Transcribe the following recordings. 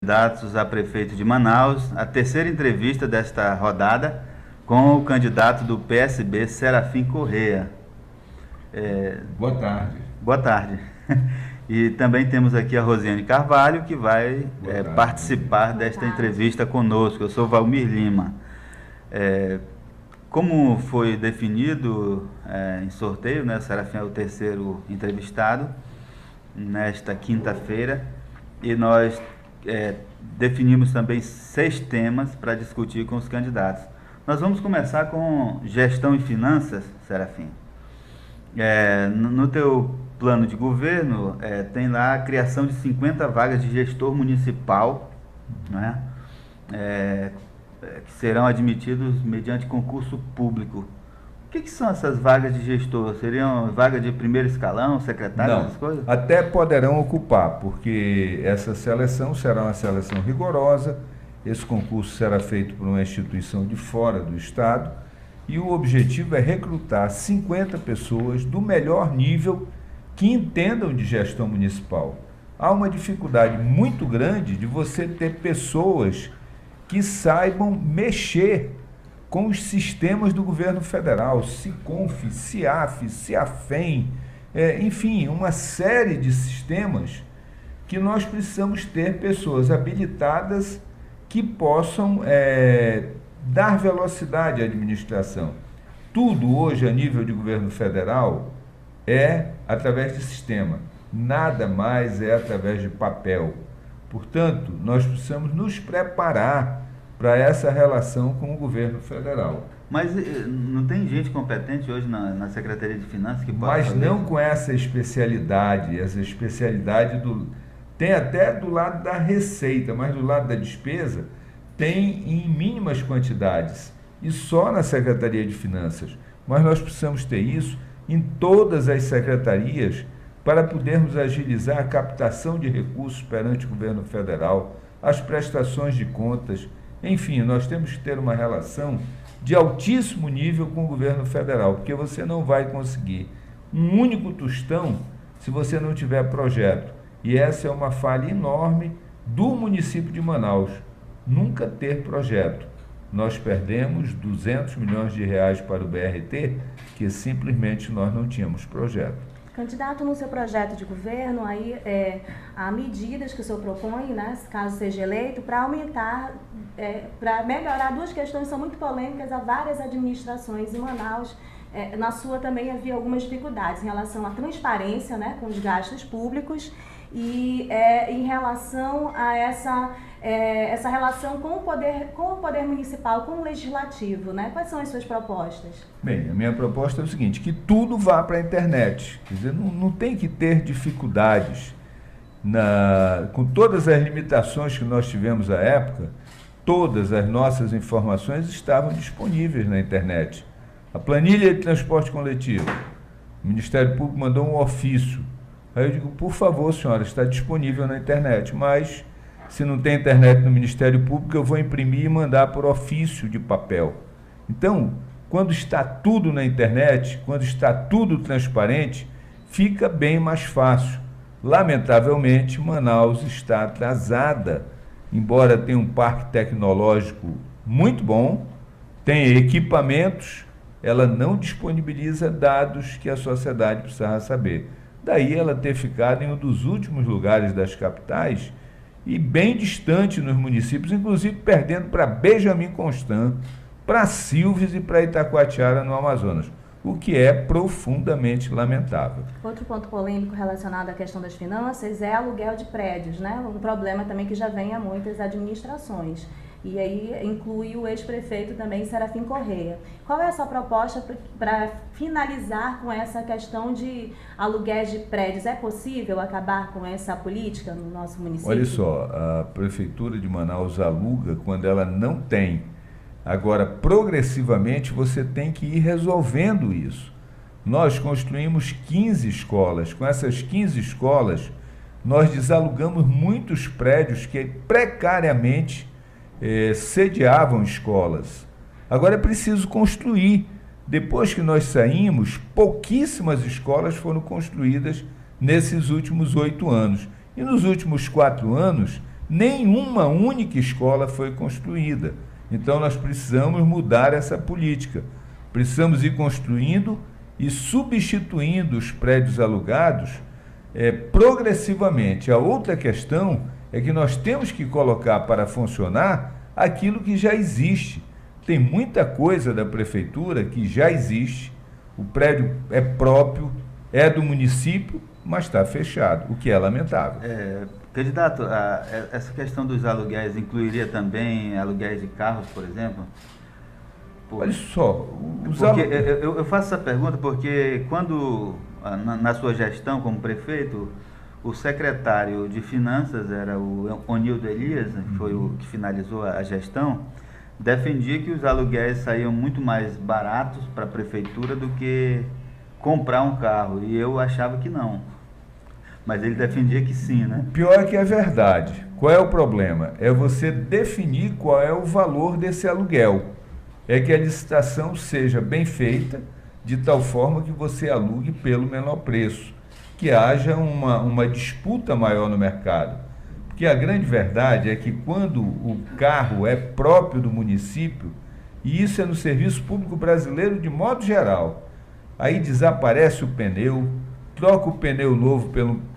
Candidatos a prefeito de Manaus, a terceira entrevista desta rodada com o candidato do PSB, Serafim Corrêa. Boa tarde. Boa tarde. E também temos aqui a Rosiane Carvalho, que vai participar desta entrevista conosco. Eu sou Valmir Lima. Como foi definido em sorteio, né, o Serafim é o terceiro entrevistado nesta quinta-feira, e nós definimos também 6 temas para discutir com os candidatos. Nós vamos começar com gestão e finanças, Serafim. No teu plano de governo, tem lá a criação de 50 vagas de gestor municipal, né, que serão admitidos mediante concurso público. O que são essas vagas de gestor? Seriam vagas de primeiro escalão, secretário, essas coisas? Até poderão ocupar, porque essa seleção será uma seleção rigorosa, esse concurso será feito por uma instituição de fora do Estado, e o objetivo é recrutar 50 pessoas do melhor nível que entendam de gestão municipal. Há uma dificuldade muito grande de você ter pessoas que saibam mexer com os sistemas do governo federal, SICONF, CIAF, CIAFEM, enfim, uma série de sistemas que nós precisamos ter pessoas habilitadas que possam dar velocidade à administração. Tudo hoje a nível de governo federal é através de sistema, nada mais é através de papel. Portanto, nós precisamos nos preparar para essa relação com o governo federal. Mas não tem gente competente hoje na Secretaria de Finanças que pode Mas fazer não isso? com essa especialidade tem até do lado da receita, mas do lado da despesa tem em mínimas quantidades, e só na Secretaria de Finanças. Mas nós precisamos ter isso em todas as secretarias para podermos agilizar a captação de recursos perante o governo federal, as prestações de contas. Enfim, nós temos que ter uma relação de altíssimo nível com o governo federal, porque você não vai conseguir um único tostão se você não tiver projeto. E essa é uma falha enorme do município de Manaus, nunca ter projeto. Nós perdemos 200 milhões de reais para o BRT, que simplesmente nós não tínhamos projeto. Candidato, no seu projeto de governo, aí há medidas que o senhor propõe, né, caso seja eleito, para aumentar, para melhorar 2 questões que são muito polêmicas a várias administrações em Manaus. Na sua também havia algumas dificuldades em relação à transparência, né, com os gastos públicos, e em relação a essa relação com o poder municipal, com o legislativo, né? Quais são as suas propostas? Bem, a minha proposta é o seguinte, que tudo vá para a internet. Quer dizer, não tem que ter dificuldades. Com todas as limitações que nós tivemos à época, todas as nossas informações estavam disponíveis na internet. A planilha de transporte coletivo, o Ministério Público mandou um ofício. Aí eu digo, por favor, senhora, está disponível na internet, mas se não tem internet no Ministério Público, eu vou imprimir e mandar por ofício de papel. Então, quando está tudo na internet, quando está tudo transparente, fica bem mais fácil. Lamentavelmente, Manaus está atrasada, embora tenha um parque tecnológico muito bom, tenha equipamentos, ela não disponibiliza dados que a sociedade precisava saber. Daí ela ter ficado em um dos últimos lugares das capitais e bem distante nos municípios, inclusive perdendo para Benjamin Constant, para Silves e para Itacoatiara, no Amazonas, o que é profundamente lamentável. Outro ponto polêmico relacionado à questão das finanças é aluguel de prédios, né? Um problema também que já vem a muitas administrações. E aí inclui o ex-prefeito também, Serafim Corrêa. Qual é a sua proposta para finalizar com essa questão de aluguéis de prédios? É possível acabar com essa política no nosso município? Olha só, a Prefeitura de Manaus aluga quando ela não tem. Agora, progressivamente, você tem que ir resolvendo isso. Nós construímos 15 escolas. Com essas 15 escolas, nós desalugamos muitos prédios que precariamente sediavam escolas. Agora é preciso construir. Depois que nós saímos, pouquíssimas escolas foram construídas nesses últimos 8 anos. E nos últimos 4 anos, nenhuma única escola foi construída. Então nós precisamos mudar essa política. Precisamos ir construindo e substituindo os prédios alugados progressivamente. A outra questão é que nós temos que colocar para funcionar aquilo que já existe. Tem muita coisa da prefeitura que já existe, o prédio é próprio, é do município, mas está fechado, o que é lamentável. Candidato, essa questão dos aluguéis incluiria também aluguéis de carros, por exemplo? Olha só, eu faço essa pergunta porque quando, na sua gestão como prefeito, o secretário de Finanças era o Onildo Elias, que foi o que finalizou a gestão, defendia que os aluguéis saíam muito mais baratos para a prefeitura do que comprar um carro, e eu achava que não. Mas ele defendia que sim, né? O pior é que é verdade. Qual é o problema? É você definir qual é o valor desse aluguel. É que a licitação seja bem feita, de tal forma que você alugue pelo menor preço, que haja uma disputa maior no mercado. Porque a grande verdade é que quando o carro é próprio do município, e isso é no serviço público brasileiro de modo geral, aí desaparece o pneu, troca o pneu novo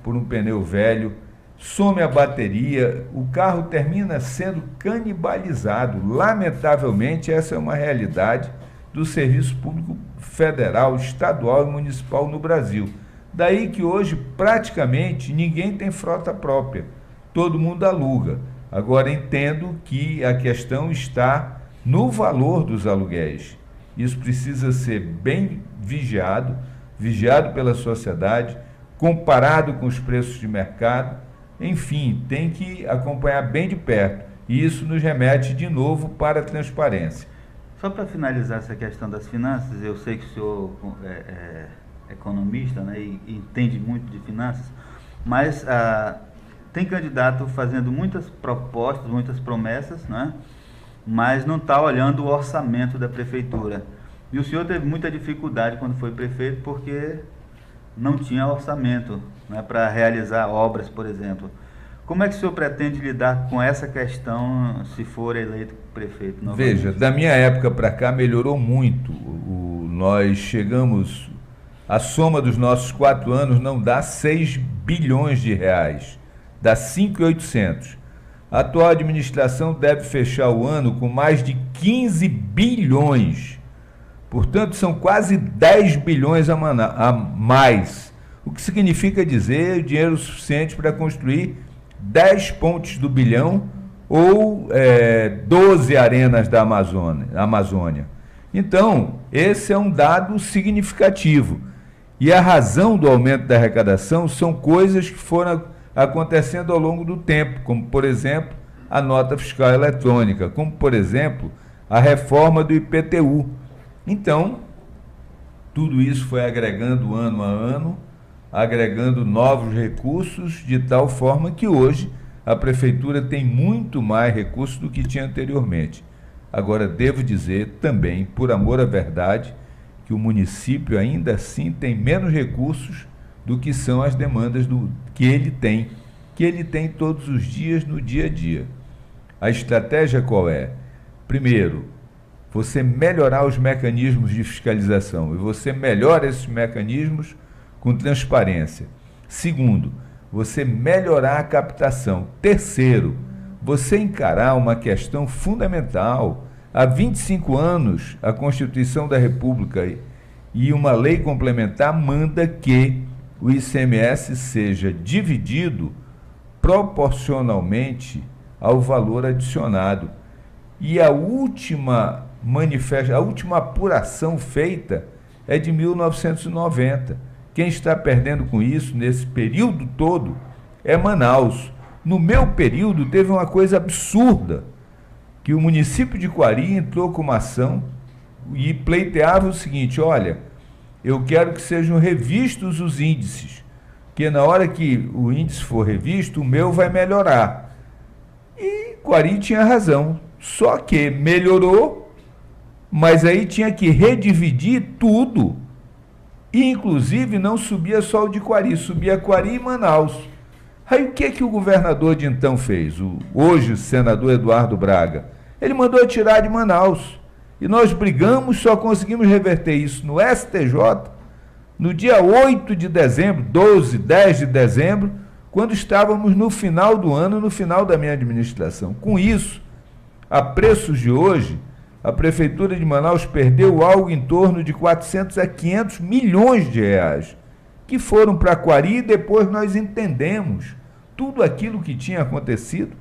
por um pneu velho, some a bateria, o carro termina sendo canibalizado. Lamentavelmente, essa é uma realidade do serviço público federal, estadual e municipal no Brasil. Daí que hoje praticamente ninguém tem frota própria, todo mundo aluga. Agora entendo que a questão está no valor dos aluguéis. Isso precisa ser bem vigiado pela sociedade, comparado com os preços de mercado. Enfim, tem que acompanhar bem de perto. E isso nos remete de novo para a transparência. Só para finalizar essa questão das finanças, eu sei que o senhor é economista, né, e entende muito de finanças, mas tem candidato fazendo muitas propostas, muitas promessas, né, mas não está olhando o orçamento da prefeitura. E o senhor teve muita dificuldade quando foi prefeito porque não tinha orçamento, né, para realizar obras, por exemplo. Como é que o senhor pretende lidar com essa questão se for eleito prefeito novamente? Veja, da minha época para cá melhorou muito. Nós chegamos, a soma dos nossos 4 anos não dá 6 bilhões de reais, dá 5.800. A atual administração deve fechar o ano com mais de 15 bilhões. Portanto, são quase 10 bilhões a mais, o que significa dizer dinheiro suficiente para construir 10 pontes do bilhão ou 12 arenas da Amazônia. Então, esse é um dado significativo. E a razão do aumento da arrecadação são coisas que foram acontecendo ao longo do tempo, como, por exemplo, a nota fiscal eletrônica, como, por exemplo, a reforma do IPTU. Então, tudo isso foi agregando ano a ano, agregando novos recursos, de tal forma que hoje a prefeitura tem muito mais recursos do que tinha anteriormente. Agora, devo dizer também, por amor à verdade, que o município ainda assim tem menos recursos do que são as demandas que ele tem todos os dias, no dia a dia. A estratégia qual é? Primeiro, você melhorar os mecanismos de fiscalização, e você melhora esses mecanismos com transparência. Segundo, você melhorar a captação. Terceiro, você encarar uma questão fundamental. Há 25 anos, a Constituição da República e uma lei complementar manda que o ICMS seja dividido proporcionalmente ao valor adicionado. E a última apuração feita é de 1990. Quem está perdendo com isso nesse período todo é Manaus. No meu período teve uma coisa absurda, que o município de Quari entrou com uma ação e pleiteava o seguinte: olha, eu quero que sejam revistos os índices, porque na hora que o índice for revisto, o meu vai melhorar. E Quari tinha razão, só que melhorou, mas aí tinha que redividir tudo. E, inclusive, não subia só o de Quari, subia Quari e Manaus. Aí o que o governador de então fez? O hoje senador Eduardo Braga. Ele mandou tirar de Manaus. E nós brigamos, só conseguimos reverter isso no STJ no dia 8 de dezembro, 10 de dezembro, quando estávamos no final do ano, no final da minha administração. Com isso, a preços de hoje, a Prefeitura de Manaus perdeu algo em torno de 400 a 500 milhões de reais, que foram para Quari, e depois nós entendemos tudo aquilo que tinha acontecido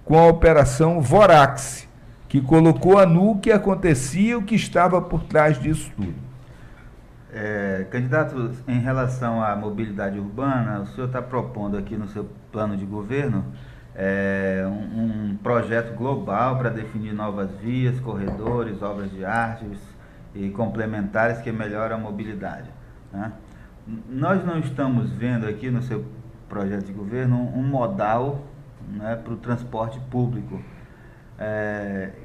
com a Operação Vorax, que colocou a nu o que acontecia, o que estava por trás disso tudo. Candidato, em relação à mobilidade urbana, o senhor está propondo aqui no seu plano de governo um projeto global para definir novas vias, corredores, obras de artes e complementares que melhoram a mobilidade, né? Nós não estamos vendo aqui no seu projeto de governo um modal, né, para o transporte público.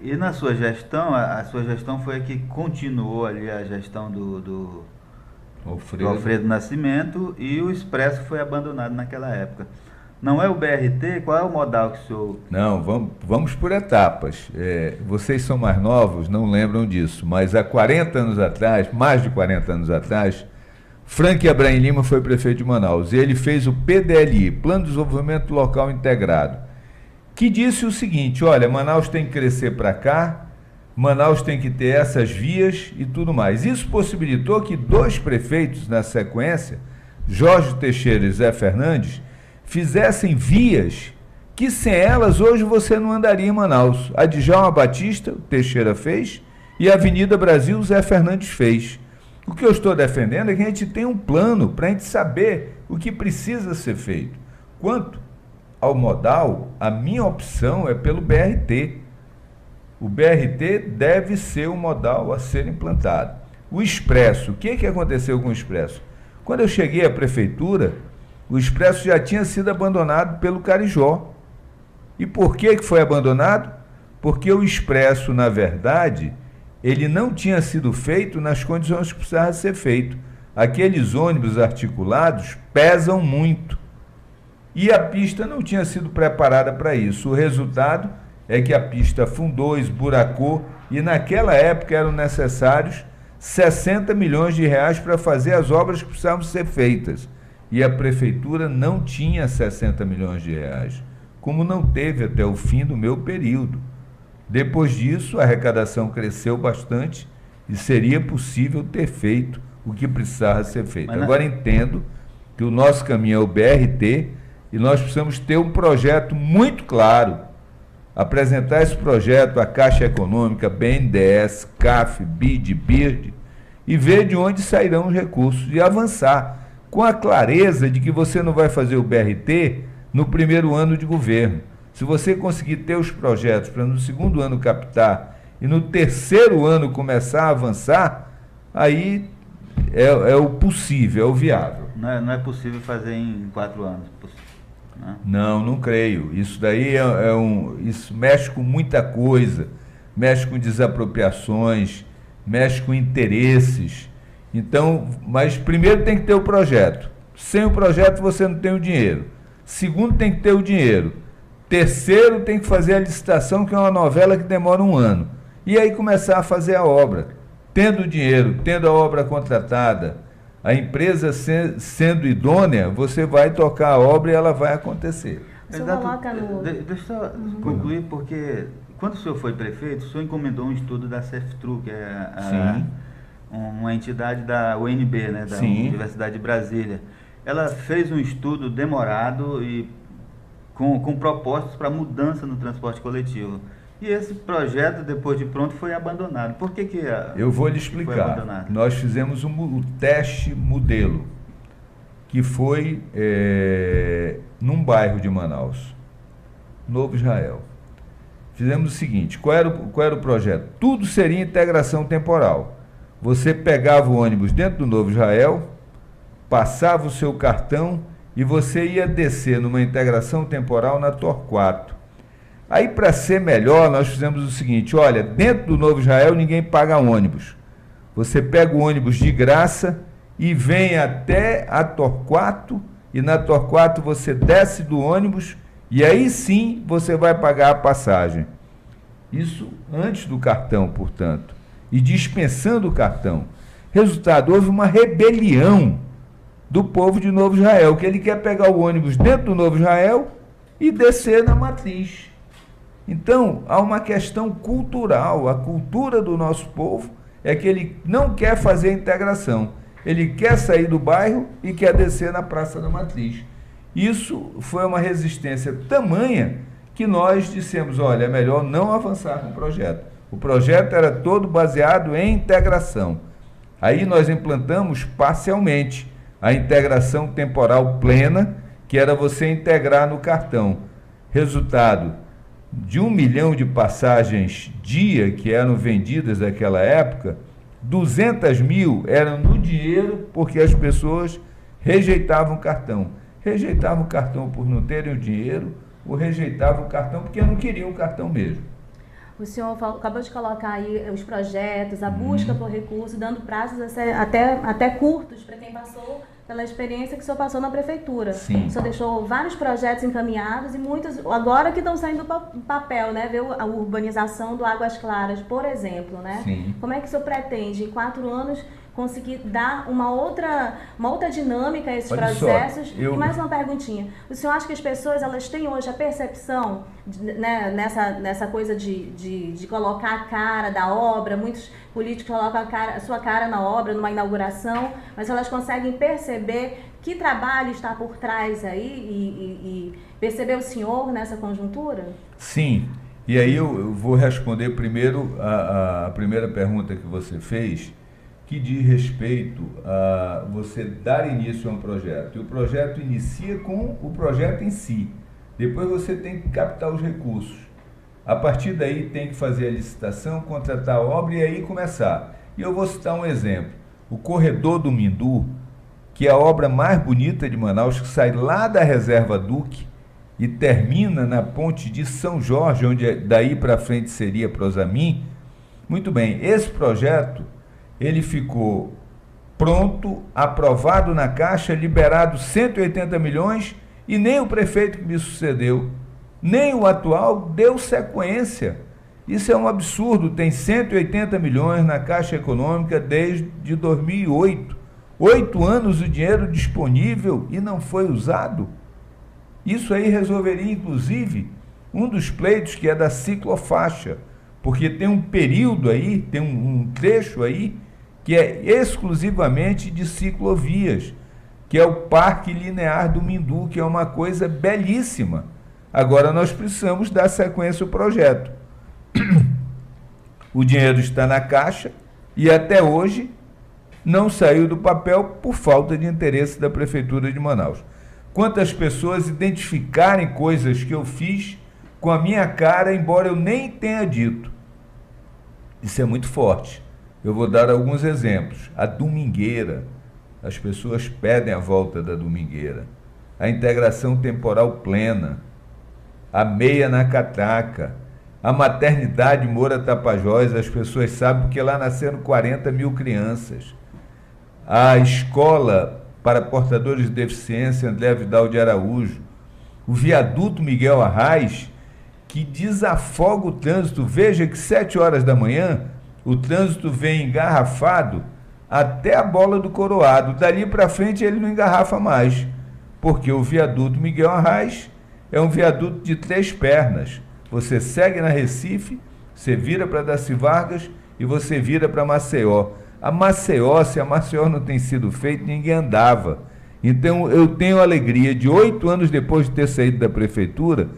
E na sua gestão, a sua gestão foi a que continuou ali a gestão do Alfredo Nascimento, e o Expresso foi abandonado naquela época. Não é o BRT? Qual é o modal que o senhor... Não, vamos por etapas. Vocês são mais novos, não lembram disso, mas há 40 anos atrás, mais de 40 anos atrás, Frank Abraim Lima foi prefeito de Manaus, e ele fez o PDLI, Plano de Desenvolvimento Local Integrado, que disse o seguinte: olha, Manaus tem que crescer para cá, Manaus tem que ter essas vias e tudo mais. Isso possibilitou que dois prefeitos na sequência, Jorge Teixeira e Zé Fernandes, fizessem vias que sem elas hoje você não andaria em Manaus. A Djalma Batista, o Teixeira fez, e a Avenida Brasil, o Zé Fernandes fez. O que eu estou defendendo é que a gente tem um plano para a gente saber o que precisa ser feito. Quanto ao modal, a minha opção é pelo BRT. O BRT deve ser o modal a ser implantado. O Expresso, o que aconteceu com o Expresso? Quando eu cheguei à prefeitura, o Expresso já tinha sido abandonado pelo Carijó. E por que foi abandonado? Porque o Expresso, na verdade, ele não tinha sido feito nas condições que precisava ser feito. Aqueles ônibus articulados pesam muito. E a pista não tinha sido preparada para isso. O resultado é que a pista afundou, esburacou, e naquela época eram necessários 60 milhões de reais para fazer as obras que precisavam ser feitas. E a prefeitura não tinha 60 milhões de reais, como não teve até o fim do meu período. Depois disso, a arrecadação cresceu bastante e seria possível ter feito o que precisava ser feito. Agora entendo que o nosso caminho é o BRT, e nós precisamos ter um projeto muito claro, apresentar esse projeto à Caixa Econômica, BNDES, CAF, BID, BIRD, e ver de onde sairão os recursos e avançar, com a clareza de que você não vai fazer o BRT no primeiro ano de governo. Se você conseguir ter os projetos para no segundo ano captar e no terceiro ano começar a avançar, aí é o possível, é o viável. Não é possível fazer em 4 anos. Né? Não creio. Isso daí isso mexe com muita coisa, mexe com desapropriações, mexe com interesses. Então, mas primeiro tem que ter o projeto. Sem o projeto você não tem o dinheiro. Segundo, tem que ter o dinheiro. Terceiro, tem que fazer a licitação, que é uma novela que demora 1 ano. E aí começar a fazer a obra. Tendo o dinheiro, tendo a obra contratada, a empresa sendo idônea, você vai tocar a obra e ela vai acontecer. Deixa eu só concluir, porque quando o senhor foi prefeito, o senhor encomendou um estudo da CEFTRU, que é uma entidade da UNB, né, da Universidade de Brasília. Ela fez um estudo demorado e com propostas para mudança no transporte coletivo. E esse projeto, depois de pronto, foi abandonado. Por que eu vou lhe explicar. Nós fizemos o teste modelo, que foi num bairro de Manaus, Novo Israel. Fizemos o seguinte: qual era o projeto? Tudo seria integração temporal. Você pegava o ônibus dentro do Novo Israel, passava o seu cartão e você ia descer numa integração temporal na Torquato. Aí, para ser melhor, nós fizemos o seguinte: olha, dentro do Novo Israel ninguém paga ônibus. Você pega o ônibus de graça e vem até a Torquato e na Torquato você desce do ônibus e aí sim você vai pagar a passagem. Isso antes do cartão, portanto, e dispensando o cartão. Resultado, houve uma rebelião do povo de Novo Israel, que ele quer pegar o ônibus dentro do Novo Israel e descer na matriz. Então, há uma questão cultural. A cultura do nosso povo é que ele não quer fazer a integração. Ele quer sair do bairro e quer descer na Praça da Matriz. Isso foi uma resistência tamanha que nós dissemos, olha, é melhor não avançar com o projeto. O projeto era todo baseado em integração. Aí nós implantamos parcialmente a integração temporal plena, que era você integrar no cartão. Resultado, de 1 milhão de passagens dia que eram vendidas naquela época, 200 mil eram no dinheiro porque as pessoas rejeitavam o cartão. Rejeitavam o cartão por não terem o dinheiro ou rejeitavam o cartão porque não queriam o cartão mesmo. O senhor acabou de colocar aí os projetos, a busca por recursos, dando prazos até curtos para quem passou pela experiência que o senhor passou na prefeitura. Sim. O senhor deixou vários projetos encaminhados e muitos agora que estão saindo do papel, né? Ver a urbanização do Águas Claras, por exemplo, né? Sim. Como é que o senhor pretende, em 4 anos, conseguir dar uma outra dinâmica a esses Olha processos? só, E mais uma perguntinha. O senhor acha que as pessoas elas têm hoje a percepção, né, nessa coisa de colocar a cara da obra? Muitos políticos colocam a sua cara na obra, numa inauguração, mas elas conseguem perceber que trabalho está por trás aí e perceber o senhor nessa conjuntura? Sim. E aí eu vou responder primeiro a primeira pergunta que você fez, que diz respeito a você dar início a um projeto. E o projeto inicia com o projeto em si. Depois você tem que captar os recursos. A partir daí tem que fazer a licitação, contratar a obra e aí começar. E eu vou citar um exemplo. O Corredor do Mindu, que é a obra mais bonita de Manaus, que sai lá da Reserva Duque e termina na ponte de São Jorge, onde daí para frente seria Prosamin. Muito bem, esse projeto ele ficou pronto, aprovado na Caixa, liberado 180 milhões e nem o prefeito que me sucedeu, nem o atual deu sequência. Isso é um absurdo, tem 180 milhões na Caixa Econômica desde 2008. 8 anos o dinheiro disponível e não foi usado. Isso aí resolveria, inclusive, um dos pleitos que é da ciclofaixa, porque tem um período aí, tem um trecho aí, que é exclusivamente de ciclovias, que é o Parque Linear do Mindu, que é uma coisa belíssima. Agora nós precisamos dar sequência ao projeto. O dinheiro está na Caixa e até hoje não saiu do papel por falta de interesse da Prefeitura de Manaus. Quantas pessoas identificarem coisas que eu fiz com a minha cara, embora eu nem tenha dito. Isso é muito forte. Eu vou dar alguns exemplos. A Domingueira, as pessoas pedem a volta da Domingueira. A integração temporal plena. A meia na Catraca. A maternidade Moura Tapajós, as pessoas sabem porque lá nasceram 40 mil crianças. A escola para portadores de deficiência André Vidal de Araújo. O viaduto Miguel Arraes, que desafoga o trânsito. Veja que 7 horas da manhã o trânsito vem engarrafado até a Bola do Coroado. Dali para frente ele não engarrafa mais, porque o viaduto Miguel Arraes é um viaduto de 3 pernas. Você segue na Recife, você vira para Darcy Vargas e você vira para Maceió. A Maceió, se a Maceió não tem sido feita, ninguém andava. Então eu tenho a alegria de 8 anos depois de ter saído da prefeitura,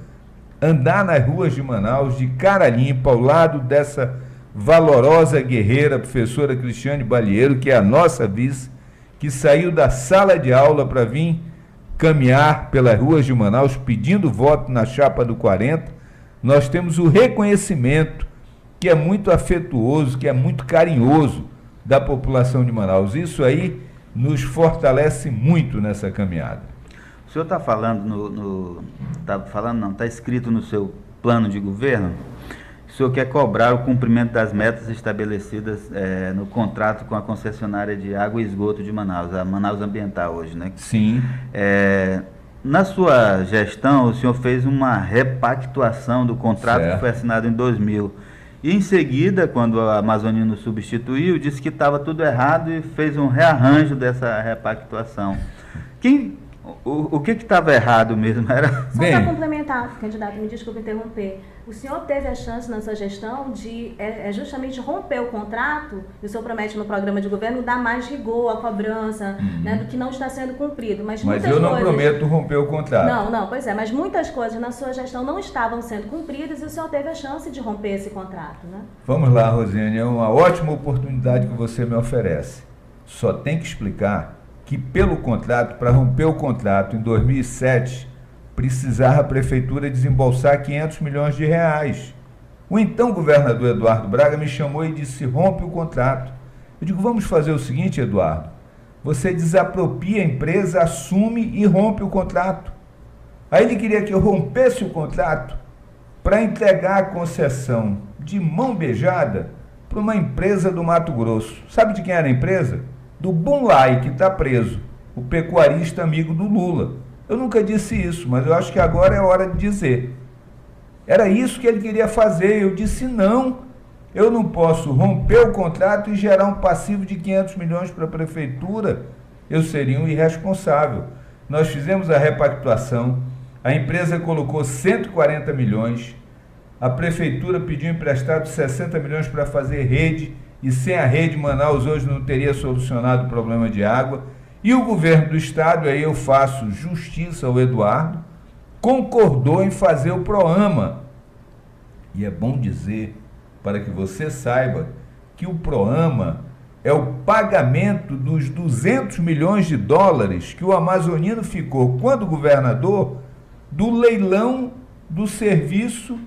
andar nas ruas de Manaus de cara limpa, ao lado dessa valorosa guerreira, professora Cristiane Balieiro, que é a nossa vice, que saiu da sala de aula para vir caminhar pelas ruas de Manaus pedindo voto na chapa do 40. Nós temos o reconhecimento, que é muito afetuoso, que é muito carinhoso da população de Manaus. Isso aí nos fortalece muito nessa caminhada. O senhor está falando está escrito no seu plano de governo senhor quer cobrar o cumprimento das metas estabelecidas no contrato com a concessionária de água e esgoto de Manaus, a Manaus Ambiental hoje, né? Sim. Na sua gestão, o senhor fez uma repactuação do contrato Certo. que foi assinado em 2000. E em seguida, quando a Amazonino substituiu, disse que estava tudo errado e fez um rearranjo dessa repactuação. O que estava errado mesmo? Era... Só para complementar, candidato, me desculpe interromper. O senhor teve a chance na sua gestão de justamente romper o contrato, e o senhor promete no programa de governo dar mais rigor à cobrança, né, do que não está sendo cumprido. Mas eu não prometo romper o contrato. Não, pois é, mas muitas coisas na sua gestão não estavam sendo cumpridas e o senhor teve a chance de romper esse contrato, né? Vamos lá, Rosiane, é uma ótima oportunidade que você me oferece. Só tem que explicar que pelo contrato, para romper o contrato em 2007, precisava a prefeitura desembolsar 500 milhões de reais. O então governador Eduardo Braga me chamou e disse: rompe o contrato. Eu digo: vamos fazer o seguinte, Eduardo, você desapropria a empresa, assume e rompe o contrato. Aí ele queria que eu rompesse o contrato para entregar a concessão de mão beijada para uma empresa do Mato Grosso. Sabe de quem era a empresa? Do Bunlai, que está preso, o pecuarista amigo do Lula. Eu nunca disse isso, mas eu acho que agora é hora de dizer. Era isso que ele queria fazer. Eu disse: não, eu não posso romper o contrato e gerar um passivo de 500 milhões para a prefeitura. Eu seria um irresponsável. Nós fizemos a repactuação, a empresa colocou 140 milhões, a prefeitura pediu emprestado 60 milhões para fazer rede, e sem a rede Manaus hoje não teria solucionado o problema de água. E o governo do estado, aí eu faço justiça ao Eduardo, concordou em fazer o PROAMA. E é bom dizer, para que você saiba, que o PROAMA é o pagamento dos 200 milhões de dólares que o Amazonino ficou, quando governador, do leilão do serviço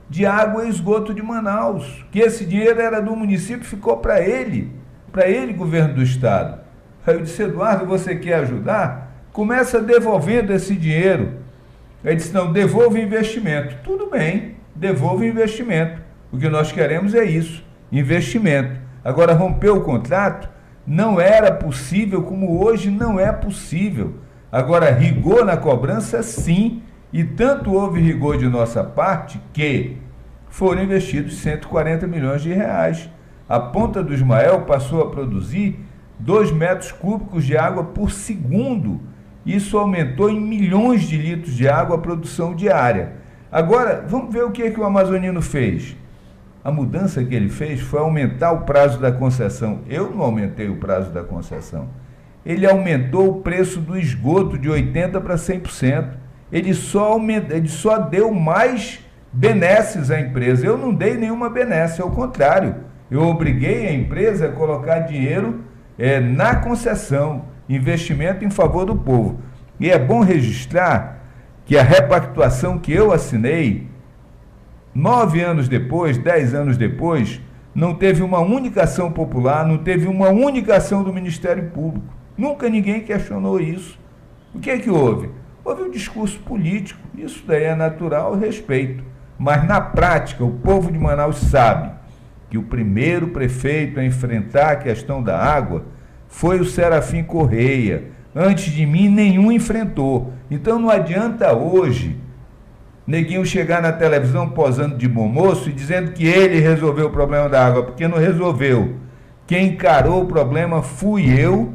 de água e esgoto de Manaus, que esse dinheiro era do município, ficou para ele, governo do estado. Aí eu disse: Eduardo, você quer ajudar? Começa devolvendo esse dinheiro. Ele disse: não, devolva o investimento. Tudo bem, devolva o investimento. O que nós queremos é isso, investimento. Agora, romper o contrato não era possível, como hoje não é possível. Agora, rigor na cobrança, sim, e tanto houve rigor de nossa parte que foram investidos 140 milhões de reais. A Ponta do Ismael passou a produzir 2 metros cúbicos de água por segundo. Isso aumentou em milhões de litros de água a produção diária. Agora, vamos ver o que o Amazonino fez. A mudança que ele fez foi aumentar o prazo da concessão. Eu não aumentei o prazo da concessão. Ele aumentou o preço do esgoto de 80% para 100%. Ele só deu mais benesses à empresa. Eu não dei nenhuma benesse, ao contrário. Eu obriguei a empresa a colocar dinheiro na concessão, investimento em favor do povo. E é bom registrar que a repactuação que eu assinei, 9 anos depois, 10 anos depois, não teve uma única ação popular, não teve uma única ação do Ministério Público. Nunca ninguém questionou isso. O que é que houve? Houve um discurso político, isso daí é natural, respeito. Mas na prática, o povo de Manaus sabe que o primeiro prefeito a enfrentar a questão da água foi o Serafim Correia. Antes de mim, nenhum enfrentou. Então não adianta hoje neguinho chegar na televisão posando de bom moço e dizendo que ele resolveu o problema da água, porque não resolveu. Quem encarou o problema fui eu,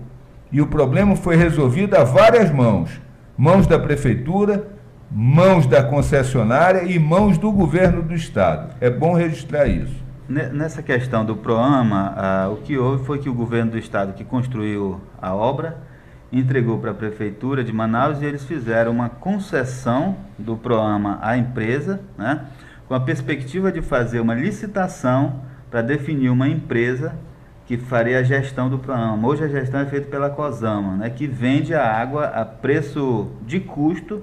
e o problema foi resolvido a várias mãos. Mãos da prefeitura, mãos da concessionária e mãos do governo do estado. É bom registrar isso. Nessa questão do PROAMA, o que houve foi que o governo do estado, que construiu a obra, entregou para a prefeitura de Manaus, e eles fizeram uma concessão do PROAMA à empresa, né, com a perspectiva de fazer uma licitação para definir uma empresa que faria a gestão do PROAMA. Hoje a gestão é feita pela COSAMA, né, que vende a água a preço de custo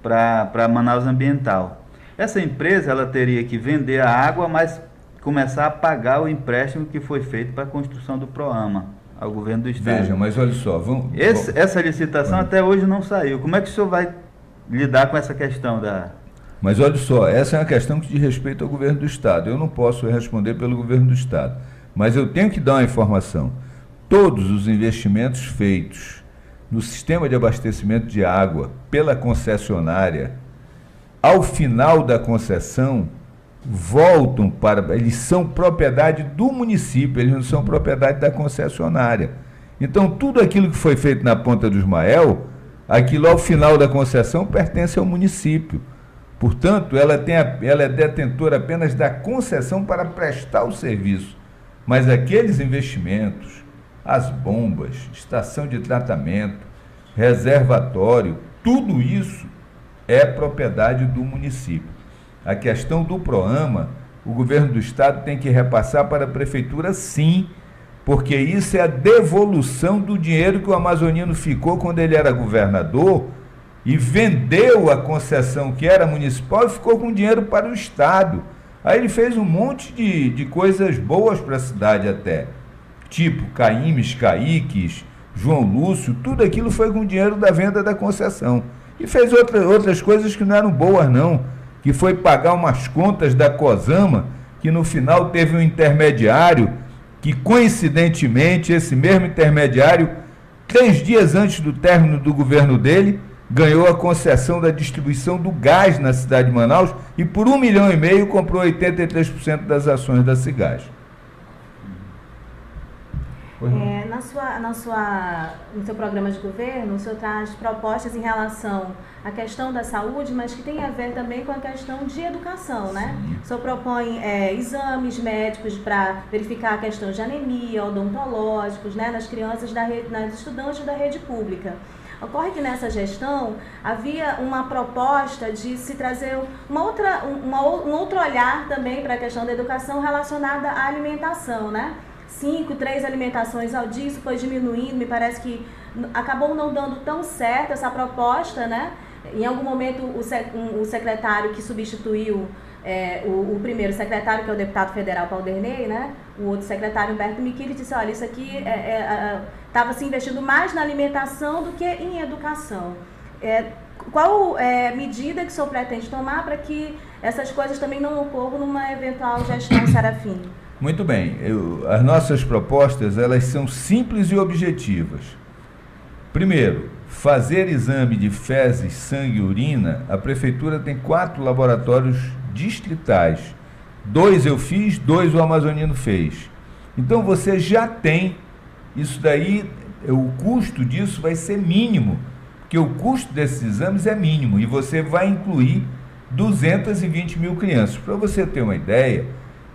para Manaus Ambiental. Essa empresa ela teria que vender a água, mas começar a pagar o empréstimo que foi feito para a construção do PROAMA ao governo do estado. Veja, mas olha só, essa licitação até hoje não saiu. Como é que o senhor vai lidar com essa questão da... Mas olha só, essa é uma questão que diz respeito ao governo do Estado. Eu não posso responder pelo governo do Estado, mas eu tenho que dar uma informação. Todos os investimentos feitos no sistema de abastecimento de água pela concessionária, ao final da concessão, voltam para... Eles são propriedade do município, eles não são propriedade da concessionária. Então, tudo aquilo que foi feito na Ponta do Ismael, aquilo ao final da concessão pertence ao município. Portanto, ela é detentora apenas da concessão para prestar o serviço. Mas aqueles investimentos, as bombas, estação de tratamento, reservatório, tudo isso é propriedade do município. A questão do PROAMA, o governo do Estado tem que repassar para a prefeitura, sim, porque isso é a devolução do dinheiro que o amazonino ficou quando ele era governador e vendeu a concessão que era municipal e ficou com dinheiro para o Estado. Aí ele fez um monte de coisas boas para a cidade até, tipo Caimes, Caíques, João Lúcio, tudo aquilo foi com dinheiro da venda da concessão. E fez outras coisas que não eram boas não, que foi pagar umas contas da COSAMA, que no final teve um intermediário, que coincidentemente esse mesmo intermediário, 3 dias antes do término do governo dele, ganhou a concessão da distribuição do gás na cidade de Manaus e por 1,5 milhão comprou 83% das ações da Cigás. No seu programa de governo, o senhor traz propostas em relação à questão da saúde, mas que tem a ver também com a questão de educação, né? O senhor propõe exames médicos para verificar a questão de anemia, odontológicos, né, nas crianças, nas estudantes da rede pública. Ocorre que nessa gestão havia uma proposta de se trazer um outro olhar também para a questão da educação relacionada à alimentação, né? 3 alimentações ao dia, isso foi diminuindo, me parece que acabou não dando tão certo essa proposta, né? Em algum momento o secretário que substituiu o primeiro secretário, que é o deputado federal Paulderney, né? O outro secretário, Humberto Michili, disse, olha, isso aqui estava se investindo mais na alimentação do que em educação. Qual medida que o senhor pretende tomar para que essas coisas também não ocorram numa eventual gestão Serafim? Muito bem, as nossas propostas, elas são simples e objetivas. Primeiro, fazer exame de fezes, sangue e urina, a prefeitura tem 4 laboratórios distritais. 2 eu fiz, 2 o amazonino fez. Então você já tem, isso daí, o custo disso vai ser mínimo, porque o custo desses exames é mínimo e você vai incluir 220 mil crianças. Para você ter uma ideia,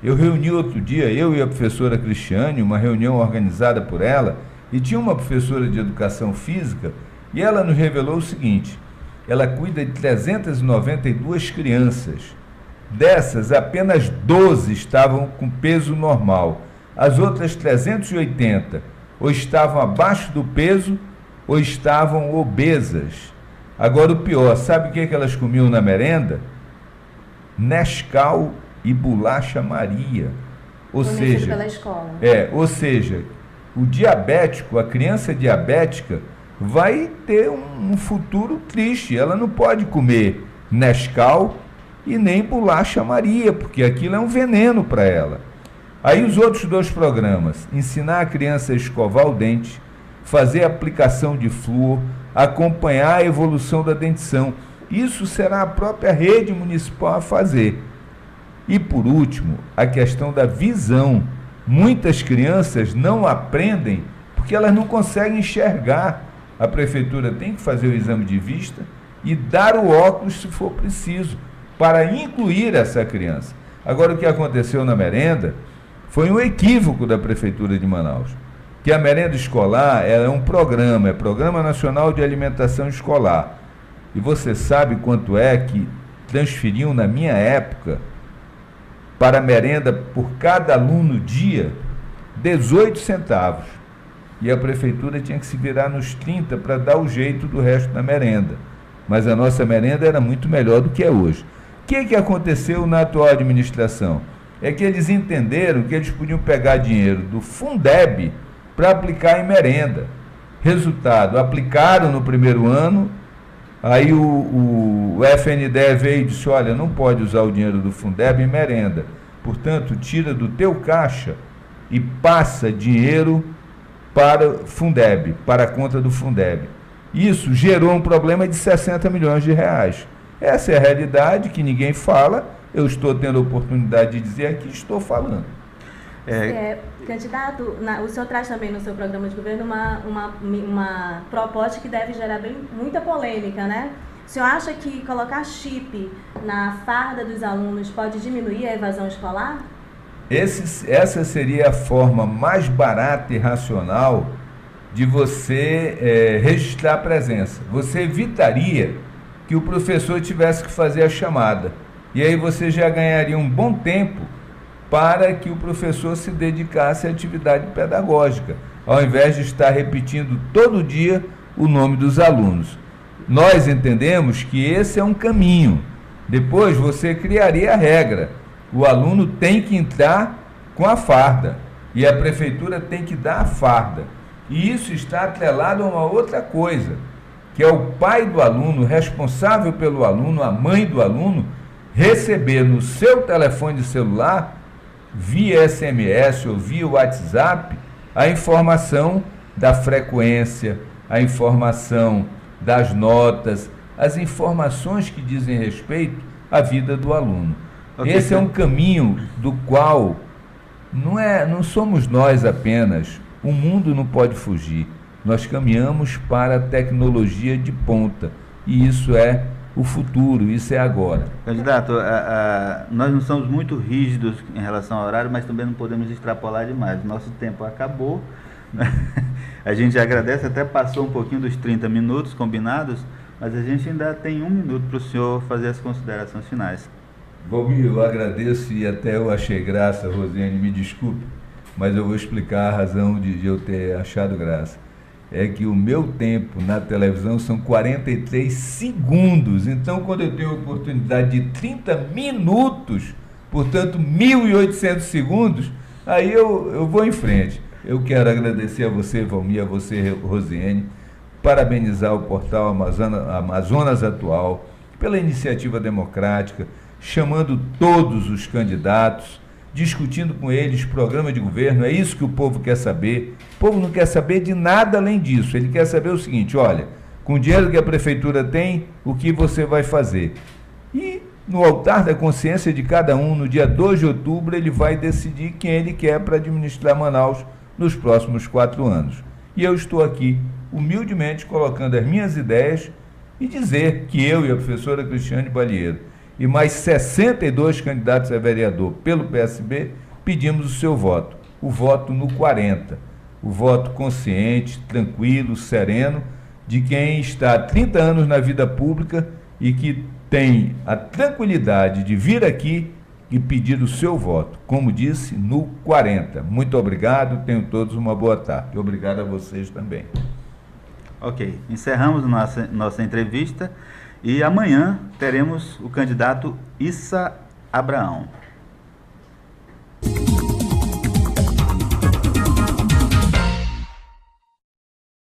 eu reuni outro dia, eu e a professora Cristiane, uma reunião organizada por ela, e tinha uma professora de educação física, e ela nos revelou o seguinte: ela cuida de 392 crianças. Dessas, apenas 12 estavam com peso normal. As outras 380 ou estavam abaixo do peso ou estavam obesas. Agora o pior, sabe o que elas comiam na merenda? Nescau e bolacha Maria. Ou seja, pela escola. Ou seja, o diabético, a criança diabética, vai ter um futuro triste. Ela não pode comer Nescau e nem bolacha Maria, porque aquilo é um veneno para ela. Aí os outros 2 programas, ensinar a criança a escovar o dente, fazer aplicação de flúor, acompanhar a evolução da dentição. Isso será a própria rede municipal a fazer. E por último, a questão da visão. Muitas crianças não aprendem porque elas não conseguem enxergar. A prefeitura tem que fazer o exame de vista e dar o óculos se for preciso, para incluir essa criança. Agora, o que aconteceu na merenda foi um equívoco da Prefeitura de Manaus, que a merenda escolar é um programa, é Programa Nacional de Alimentação Escolar. E você sabe quanto é que transferiam na minha época para a merenda por cada aluno dia? 18 centavos. E a prefeitura tinha que se virar nos 30 para dar o jeito do resto da merenda. Mas a nossa merenda era muito melhor do que é hoje. O que aconteceu na atual administração? É que eles entenderam que eles podiam pegar dinheiro do Fundeb para aplicar em merenda. Resultado, aplicaram no primeiro ano Aí o FNDE veio e disse, olha, não pode usar o dinheiro do Fundeb em merenda. Portanto, tira do teu caixa e passa dinheiro para o Fundeb, para a conta do Fundeb. Isso gerou um problema de 60 milhões de reais. Essa é a realidade que ninguém fala. Eu estou tendo a oportunidade de dizer aqui, estou falando. Candidato, o senhor traz também no seu programa de governo uma proposta que deve gerar muita polêmica, né? O senhor acha que colocar chip na farda dos alunos pode diminuir a evasão escolar? Essa seria a forma mais barata e racional de você registrar a presença. Você evitaria que o professor tivesse que fazer a chamada. E aí você já ganharia um bom tempo para que o professor se dedicasse à atividade pedagógica, ao invés de estar repetindo todo dia o nome dos alunos. Nós entendemos que esse é um caminho. Depois você criaria a regra. O aluno tem que entrar com a farda e a prefeitura tem que dar a farda. E isso está atrelado a uma outra coisa, que é o pai do aluno, responsável pelo aluno, a mãe do aluno, receber no seu telefone celular, via SMS ou via WhatsApp, a informação da frequência, a informação das notas, as informações que dizem respeito à vida do aluno. Okay. Esse é um caminho do qual não somos nós apenas, o mundo não pode fugir. Nós caminhamos para a tecnologia de ponta e isso é o futuro, isso é agora. Candidato, nós não somos muito rígidos em relação ao horário, mas também não podemos extrapolar demais. Nosso tempo acabou, né? A gente agradece, até passou um pouquinho dos 30 minutos combinados, mas a gente ainda tem 1 minuto para o senhor fazer as considerações finais. Valmir, eu agradeço e até eu achei graça, Rosiane, me desculpe, mas eu vou explicar a razão de eu ter achado graça. É que o meu tempo na televisão são 43 segundos. Então, quando eu tenho a oportunidade de 30 minutos, portanto, 1.800 segundos, aí eu vou em frente. Eu quero agradecer a você, Valmir, a você, Rosiane, parabenizar o portal Amazonas Atual pela iniciativa democrática, chamando todos os candidatos, discutindo com eles programa de governo. É isso que o povo quer saber. O povo não quer saber de nada além disso. Ele quer saber o seguinte, olha, com o dinheiro que a prefeitura tem, o que você vai fazer? E no altar da consciência de cada um, no dia 2 de outubro, ele vai decidir quem ele quer para administrar Manaus nos próximos 4 anos. E eu estou aqui, humildemente, colocando as minhas ideias e dizer que eu e a professora Cristiane Balieiro e mais 62 candidatos a vereador pelo PSB, pedimos o seu voto, o voto no 40, o voto consciente, tranquilo, sereno, de quem está há 30 anos na vida pública e que tem a tranquilidade de vir aqui e pedir o seu voto, como disse, no 40. Muito obrigado, tenham todos uma boa tarde. Obrigado a vocês também. Ok, encerramos nossa entrevista. E amanhã teremos o candidato Issa Abraão.